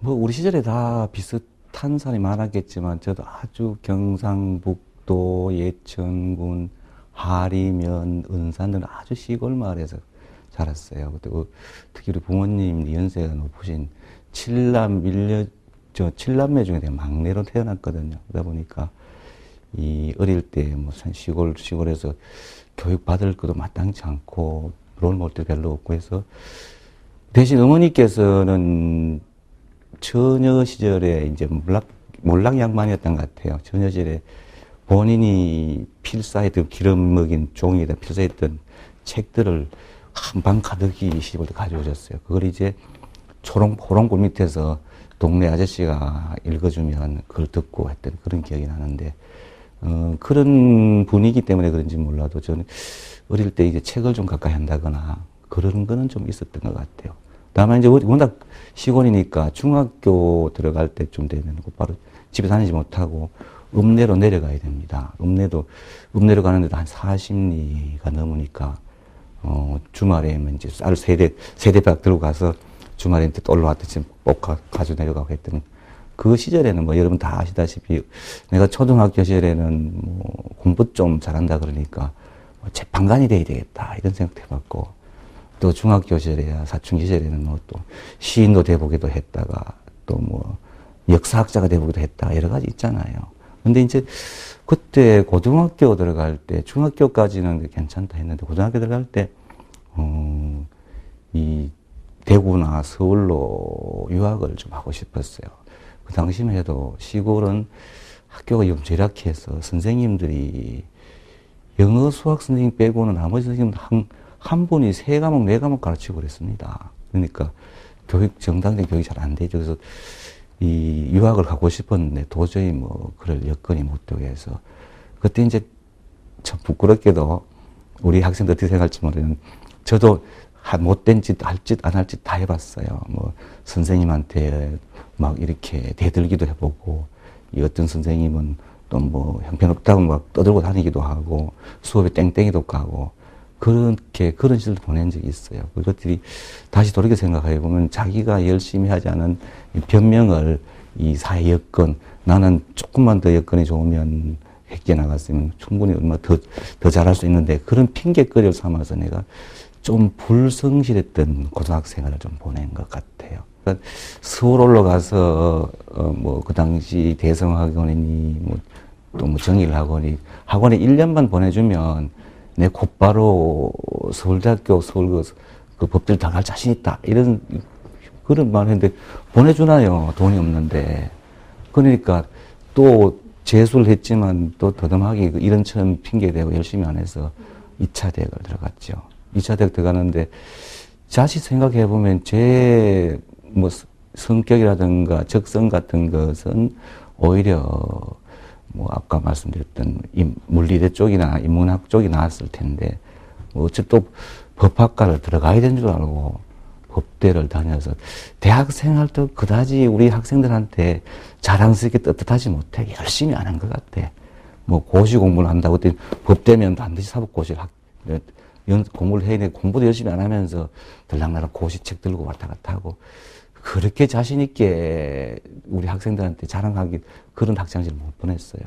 뭐 우리 시절에 다 비슷한 산이 많았겠지만 저도 아주 경상북도 예천군 하리면 은산 등 아주 시골 마을에서 자랐어요. 그때 특히 우리 부모님 연세가 높으신 칠남매 중에 내가 막내로 태어났거든요. 그러다 보니까 이 어릴 때 뭐 시골에서 교육 받을 것도 마땅치 않고 롤모델 별로 없고 해서 대신 어머니께서는 처녀 시절에 이제 몰락 양반이었던 것 같아요. 처녀 시절에 본인이 필사했던 기름 먹인 종이에다 필사했던 책들을 한 방 가득히 시집을 가져오셨어요. 그걸 이제 호롱불 밑에서 동네 아저씨가 읽어주면 그걸 듣고 했던 그런 기억이 나는데, 그런 분위기 때문에 그런지 몰라도 저는 어릴 때 이제 책을 좀 가까이 한다거나 그런 거는 좀 있었던 것 같아요. 다만 이제 워낙 시골이니까 중학교 들어갈 때쯤 되면 곧바로 집에 다니지 못하고 읍내로 내려가야 됩니다. 읍내로 가는데도 한 40리가 넘으니까, 주말에면 이제 쌀 세대박 들고 가서 주말에 또 올라왔다 지금 꼭 가지고 내려가고 했던 그 시절에는 뭐 여러분 다 아시다시피 내가 초등학교 시절에는 뭐 공부 좀 잘한다 그러니까 뭐 재판관이 돼야 되겠다 이런 생각도 해봤고, 또 중학교 시절에 사춘기 시절에는 뭐 또 시인도 돼보기도 했다가 또 뭐 역사학자가 돼보기도 했다 여러 가지 있잖아요. 근데 이제 그때 고등학교 들어갈 때 중학교까지는 괜찮다 했는데 고등학교 들어갈 때 이 대구나 서울로 유학을 좀 하고 싶었어요. 그 당시만 해도 시골은 학교가 좀 절약해서 선생님들이 영어 수학 선생님 빼고는 나머지 선생님 한 분이 3과목, 4과목 가르치고 그랬습니다. 그러니까 정당적인 교육이 잘 안 되죠. 그래서 이 유학을 가고 싶었는데 도저히 뭐 그럴 여건이 못 되게 해서 그때 이제 참 부끄럽게도 우리 학생들 어떻게 생각할지 모르는 저도 못된 짓, 할 짓, 안 할 짓 다 해봤어요. 뭐 선생님한테 막 이렇게 대들기도 해보고, 이 어떤 선생님은 또 뭐 형편없다고 막 떠들고 다니기도 하고 수업에 땡땡이도 까고 그런 시절도 보낸 적이 있어요. 그것들이 다시 돌이켜 생각해 보면 자기가 열심히 하지 않은 변명을 이 사회 여건, 나는 조금만 더 여건이 좋으면 획기에 나갔으면 충분히 얼마 더 잘할 수 있는데 그런 핑계거리를 삼아서 내가 좀 불성실했던 고등학생활을 좀 보낸 것 같아요. 그러니까 서울 올라가서 뭐 그 당시 대성학원이니 뭐 또 뭐 정일학원에 1년만 보내주면 내 곧바로 서울대학교 그 법대를 당할 자신 있다 이런 그런 말을 했는데 보내주나요? 돈이 없는데. 그러니까 또 재수를 했지만 또 더듬하게 이런처럼 핑계대고 열심히 안 해서 2차 대학을 들어갔죠. 2차 대학 들어가는데 다시 생각해 보면 제 뭐 성격이라든가 적성 같은 것은 오히려 뭐 아까 말씀드렸던 물리대 쪽이나 인문학 쪽이 나왔을 텐데 뭐 어차피 또 법학과를 들어가야 되는 줄 알고 법대를 다녀서 대학 생활 도 그다지 우리 학생들한테 자랑스럽게 떳떳하지 못해 열심히 안 한 것 같아. 뭐 고시 공부를 한다고 했더니 법대면 반드시 사법고시를 공부를 해야 돼. 공부도 열심히 안 하면서 들락날락 고시책 들고 왔다 갔다 하고 그렇게 자신있게 우리 학생들한테 자랑하기 그런 학창시를 못 보냈어요.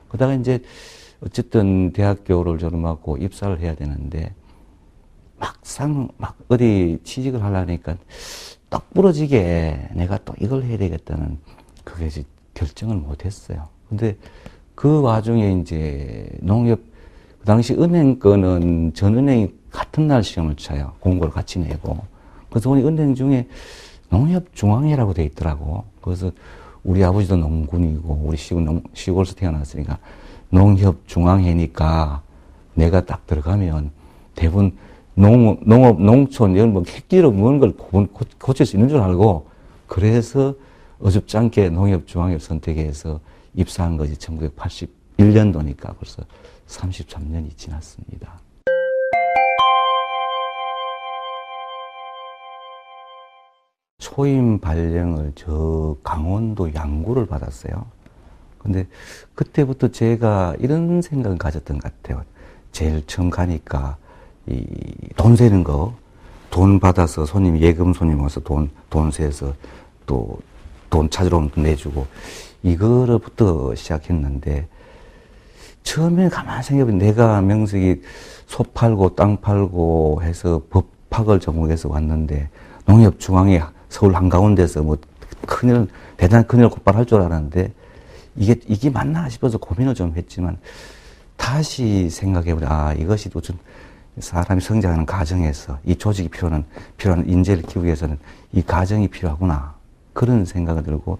그러다가 이제 어쨌든 대학교를 졸업하고 입사를 해야 되는데 막상 어디 취직을 하려니까 떡 부러지게 내가 또 이걸 해야 되겠다는 그게 이제 결정을 못 했어요. 근데 그 와중에 이제 그 당시 은행 거는 전 은행이 같은 날 시험을 쳐요. 공고를 같이 내고. 그래서 보니 은행 중에 농협중앙회라고 돼 있더라고. 그래서 우리 아버지도 농군이고 우리 시골에서 태어났으니까 농협중앙회니까 내가 딱 들어가면 대부분 농촌 이런 뭐 획기로 무언 걸 고칠 수 있는 줄 알고 그래서 어줍지 않게 농협중앙회를 선택해서 입사한 거지. 1981년도니까 벌써 33년이 지났습니다. 초임 발령을 저 강원도 양구를 받았어요. 근데 그때부터 제가 이런 생각을 가졌던 것 같아요. 제일 처음 가니까 돈 세는 거, 돈 받아서 예금 손님 와서 돈 세서 또 돈 찾으러 오면 돈 내주고, 이거로부터 시작했는데, 처음에 가만히 생각해보면 내가 명색이 소 팔고 땅 팔고 해서 법학을 전공해서 왔는데, 농협중앙회 서울 한가운데서 뭐 대단한 큰일 곧바로 할 줄 알았는데, 이게 맞나 싶어서 고민을 좀 했지만, 다시 생각해보면, 이것이 또 좀 사람이 성장하는 과정에서 이 조직이 필요한 인재를 키우기 위해서는 이 과정이 필요하구나. 그런 생각이 들고,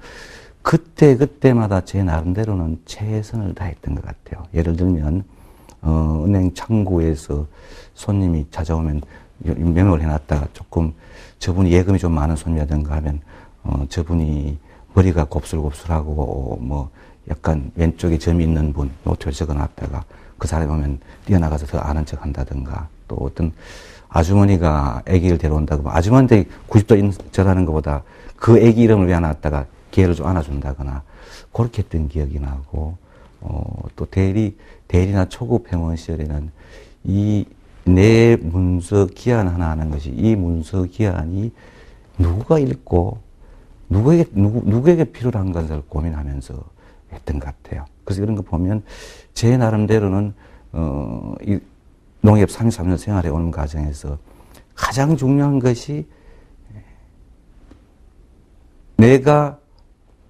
그때마다 제 나름대로는 최선을 다했던 것 같아요. 예를 들면, 은행 창구에서 손님이 찾아오면 명을 해놨다가 조금 저분이 예금이 좀 많은 손님이라든가 하면, 저분이 머리가 곱슬곱슬하고, 뭐, 약간 왼쪽에 점이 있는 분, 노트에 적어놨다가 그 사람이 오면 뛰어나가서 더 아는 척 한다든가, 또 어떤 아주머니가 아기를 데려온다고, 아주머니한테 90도 절하는 것보다 그 아기 이름을 외워놨다가 걔를 좀 안아준다거나, 그렇게 했던 기억이 나고, 또 대리나 초급 회원 시절에는 내 문서 기한 하나 하는 것이, 이 문서 기한이 누가 읽고, 누구에게 필요한 것을 고민하면서 했던 것 같아요. 그래서 이런 거 보면, 제 나름대로는, 이 농협 33년 생활해 오는 과정에서 가장 중요한 것이 내가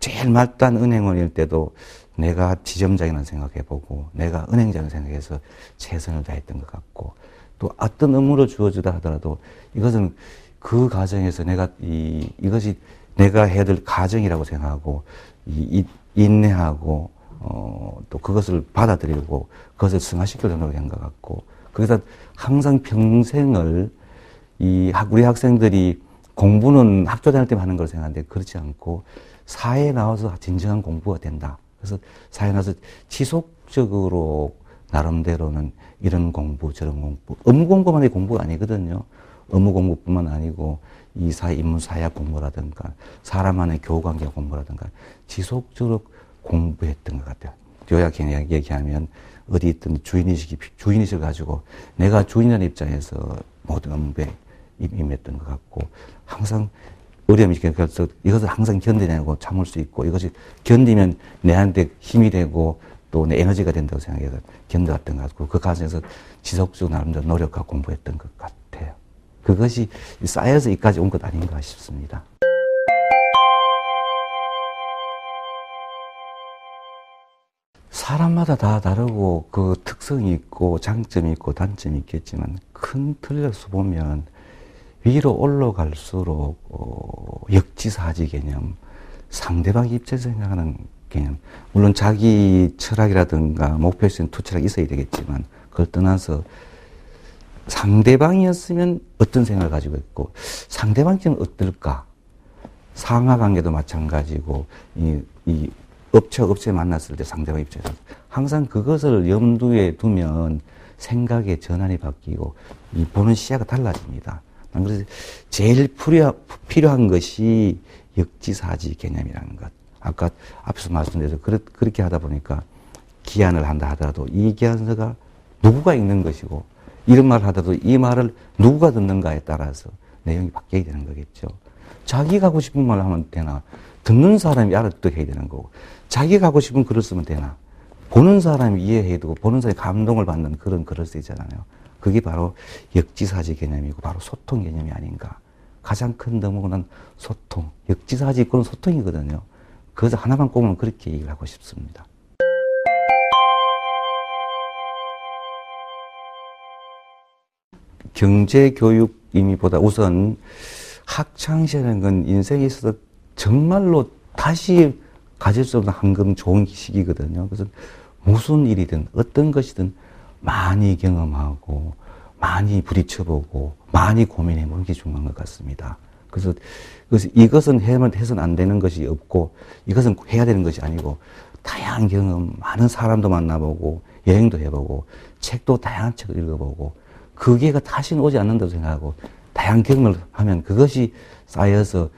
제일 말단 은행원일 때도 내가 지점장이라는 생각해보고 내가 은행장을 생각해서 최선을 다했던 것 같고, 또 어떤 업무를 주어지다 하더라도 이것은 그 과정에서 이것이 내가 해야 될 과정이라고 생각하고 인내하고 또 그것을 받아들이고 그것을 승화시키려고 노력한 것 같고, 그래서 항상 평생을 우리 학생들이 공부는 학교 다닐 때만 하는 걸 생각하는데 그렇지 않고 사회에 나와서 진정한 공부가 된다. 그래서 사회에 나와서 지속적으로 나름대로는 이런 공부 저런 공부, 업무 공부만이 공부가 아니거든요. 업무 공부뿐만 아니고 이 사회 인문사회학 공부라든가 사람만의 교우관계 공부라든가 지속적으로 공부했던 것 같아요. 요약해 얘기하면 어디 있든 주인의식을 가지고 내가 주인이라는 입장에서 모든 업무에 임했던 것 같고, 항상 어려움이 있어서 이것을 항상 견뎌내고 참을 수 있고, 이것이 견디면 내한테 힘이 되고 또 내 에너지가 된다고 생각해서 견뎌왔던 것 같고, 그 과정에서 지속적으로 나름대로 노력하고 공부했던 것 같아요. 그것이 쌓여서 이까지 온 것 아닌가 싶습니다. 사람마다 다 다르고 그 특성이 있고 장점이 있고 단점이 있겠지만, 큰 틀에서 보면 위로 올라갈수록 역지사지 개념, 상대방 입장에서 생각하는 개념, 물론 자기 철학이라든가 목표에 있는 투철학이 있어야 되겠지만, 그걸 떠나서 상대방이었으면 어떤 생각을 가지고 있고 상대방 입장은 어떨까? 상하관계도 마찬가지고 이 업체 만났을 때 상대방 입장에서 항상 그것을 염두에 두면 생각의 전환이 바뀌고 이 보는 시야가 달라집니다. 그래서 제일 필요한 것이 역지사지 개념이라는 것. 아까 앞에서 말씀드려서 그렇게 하다 보니까 기한을 한다 하더라도 이 기한서가 누구가 읽는 것이고, 이런 말을 하더라도 이 말을 누구가 듣는가에 따라서 내용이 바뀌어야 되는 거겠죠. 자기가 하고 싶은 말을 하면 되나? 듣는 사람이 알아듣게 해야 되는 거고, 자기가 하고 싶은 글을 쓰면 되나? 보는 사람이 이해해야 되고, 보는 사람이 감동을 받는 그런 글을 쓰잖아요. 그게 바로 역지사지 개념이고, 바로 소통 개념이 아닌가. 가장 큰 덕목은 소통. 역지사지 있고는 소통이거든요. 그래서 하나만 꼽으면 그렇게 얘기를 하고 싶습니다. 경제교육임이보다 우선 학창시절이라는 건 인생에 있어서 정말로 다시 가질 수 없는 황금 좋은 시기거든요. 그래서 무슨 일이든 어떤 것이든 많이 경험하고 많이 부딪혀보고 많이 고민해보는 게 중요한 것 같습니다. 그래서 이것은 해서는 안 되는 것이 없고 이것은 해야 되는 것이 아니고 다양한 경험, 많은 사람도 만나보고 여행도 해보고 책도 다양한 책을 읽어보고 그 기회가 다시는 오지 않는다고 생각하고 다양한 경험을 하면 그것이 쌓여서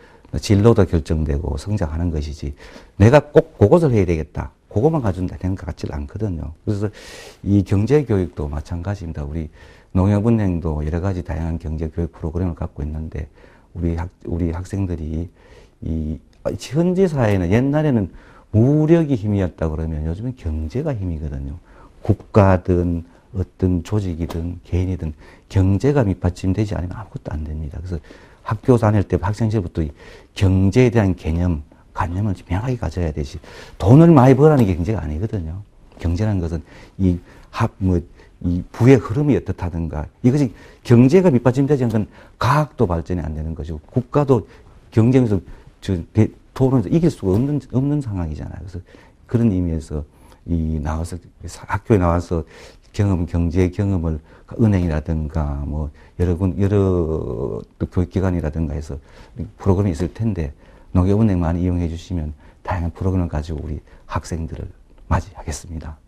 진로도 결정되고 성장하는 것이지, 내가 꼭 그것을 해야 되겠다, 그것만 가지고 되는 것 같지 않거든요. 그래서 이 경제교육도 마찬가지입니다. 우리 농협은행도 여러 가지 다양한 경제교육 프로그램을 갖고 있는데 우리 학생들이 이 현지 사회는 옛날에는 무력이 힘이었다 그러면 요즘은 경제가 힘이거든요. 국가든 어떤 조직이든 개인이든 경제가 밑받침되지 않으면 아무것도 안 됩니다. 그래서 학교 다닐 때 학생 시절부터 경제에 대한 관념을 명확히 가져야 되지. 돈을 많이 벌라는 게 경제가 아니거든요. 경제라는 것은 이 부의 흐름이 어떻다든가 이것이 경제가 밑받침되지 않는 건 과학도 발전이 안 되는 것이고 국가도 경쟁에서 토론에서 이길 수가 없는 상황이잖아요. 그래서 그런 의미에서 학교에 나와서 경제 경험을 은행이라든가 여러 교육기관이라든가 해서 프로그램이 있을 텐데 농협은행 많이 이용해 주시면 다양한 프로그램을 가지고 우리 학생들을 맞이하겠습니다.